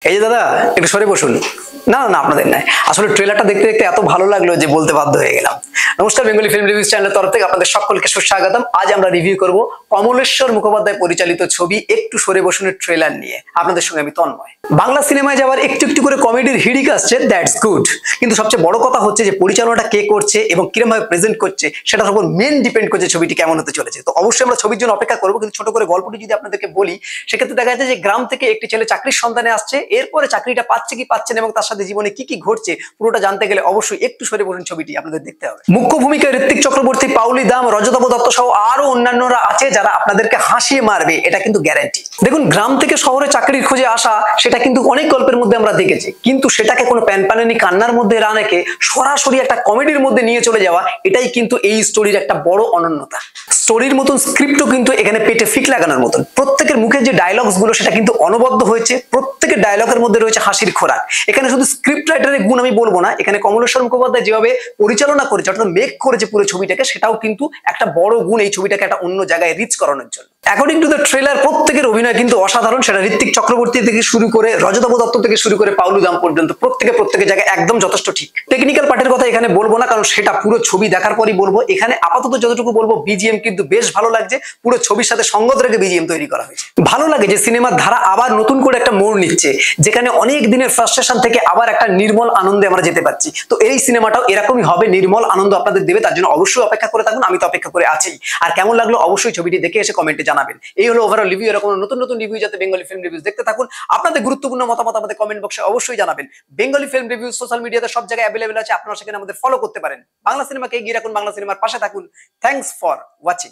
এই যে দাদা একটু সরে বসুন। না না না, আপনাদের নাই, আসলে ট্রেলারটা দেখতে দেখতে এত ভালো লাগলো যে বলতে বাধ্য হয়ে গেলাম। নমস্কার, বেঙ্গলি ফিল্ম রিভিউজ চ্যানেলের তরফ থেকে আপনাদের সকলকে সুস্বাগতম। আজ আমরা রিভিউ করব কমলেশ্বর মুখোপাধ্যায় পরিচালিত ছবি একটু সরে বসুনের ট্রেলার নিয়ে। আপনাদের সঙ্গে আমি তন্ময়। বাংলা সিনেমায় যাওয়ার একটু একটু করে কমেডির হিড়িক আসছে, দ্যাটস গুড। কিন্তু সবচেয়ে বড় কথা হচ্ছে যে পরিচালনাটা কে করছে এবং কিরকম ভাবে প্রেজেন্ট করছে সেটার উপর মেন ডিপেন্ড করছে ছবিটি কেমন হতে চলেছে। তো অবশ্যই আমরা ছবির জন্য অপেক্ষা করবো, কিন্তু ছোট করে গল্পটি যদি আপনাদেরকে বলি, সেক্ষেত্রে দেখা যাচ্ছে যে গ্রাম থেকে একটি ছেলে চাকরির সন্ধানে আসছে, এরপরে চাকরিটা পাচ্ছে কি পাচ্ছে না এবং তার সাথে জীবনে কি কি ঘটছে পুরোটা জানতে গেলে অবশ্যই একটু সরে বসুন ছবিটি আপনাদের দেখতে হবে। মুখ্য ভূমিকায় ঋত্বিক চক্রবর্তী, পাউলি দাম, রজতাভ দত্ত সহ আরো অন্যান্যরা আছে যারা আপনাদেরকে হাসিয়ে মারবে, এটা কিন্তু গ্যারান্টি। দেখুন, গ্রাম থেকে শহরে চাকরির খোঁজে আসা সেটা কিন্তু অনেক গল্পের মধ্যে আমরা দেখেছি, কিন্তু সেটাকে কোনো প্যানপ্যানানি কান্নার মধ্যে রানাকে সরাসরি একটা কমেডির মধ্যে নিয়ে চলে যাওয়া, এটাই কিন্তু এই স্টোরির একটা বড় অনন্যতা। স্টোরির মতন স্ক্রিপ্টও কিন্তু এখানে পেটে ফিক লাগানোর মতন। প্রত্যেকের মুখে যে ডায়লগস গুলো সেটা কিন্তু অনবদ্য হয়েছে, প্রত্যেকের ডায়লগের মধ্যে রয়েছে হাসির খোরাক। এখানে শুধু স্ক্রিপ্ট রাইটারের গুণ আমি বলবো না, এখানে কমলেশ্বর মুখোপাধ্যায় যেভাবে পরিচালনা করেছে অর্থাৎ মেক করেছে পুরো ছবিটাকে, সেটাও কিন্তু একটা বড় গুণ এই ছবিটাকে একটা অন্য জায়গায় রিচ করানোর জন্য। অ্যাকর্ডিং টু দ্য ট্রেলার প্রত্যেকের অভিনয় কিন্তু অসাধারণ, সেটা ঋত্বিক চক্রবর্তী থেকে শুরু করে রজতাভ দত্ত থেকে শুরু করে পাউলু দাম পর্যন্ত প্রত্যেকের জায়গায় একদম যথেষ্ট ঠিক। টেকনিক্যাল পার্টের কথা এখানে বলবো না, কারণ সেটা পুরো ছবি দেখার পরই বলবো। এখানে আপাতত যতটুকু বলবো, বিজিএম কিন্তু বেশ ভালো লাগছে, পুরো ছবির সাথে সঙ্গত রেখে বিজিএম তৈরি করা হয়েছে। ভালো লাগে যে সিনেমার ধারা আবার নতুন করে একটা মোড় নিচ্ছে, যেখানে অনেক দিনের ফ্রাস্ট্রেশন থেকে আবার একটা নির্মল আনন্দে আমরা যেতে পারছি। তো এই সিনেমাটাও এরকমই হবে, নির্মল আনন্দ আপনাদের দেবে, তার জন্য অবশ্যই অপেক্ষা করে থাকুন। আমি তো অপেক্ষা করে আছি। আর কেমন লাগলো অবশ্যই ছবিটি দেখে এসে কমেন্টে জানাবেন। এই হলো ওভারঅল রিভিউ। এরকম নতুন নতুন রিভিউ যাতে বেঙ্গলি ফিল্ম রিভিউজ দেখতে থাকুন, আপনাদের গুরুত্বপূর্ণ মতামত আমাদের কমেন্ট বক্সে অবশ্যই জানাবেন। বেঙ্গলি ফিল্ম রিভিউজ সোশ্যাল মিডিয়াতে সব জায়গায় অ্যাভেলেবেল আছে, আপনারা সেখানে আমাদের ফলো করতে পারেন। বাংলা সিনেমাকে এগিয়ে রাখুন, বাংলা সিনেমার পাশে থাকুন। Thanks for watching.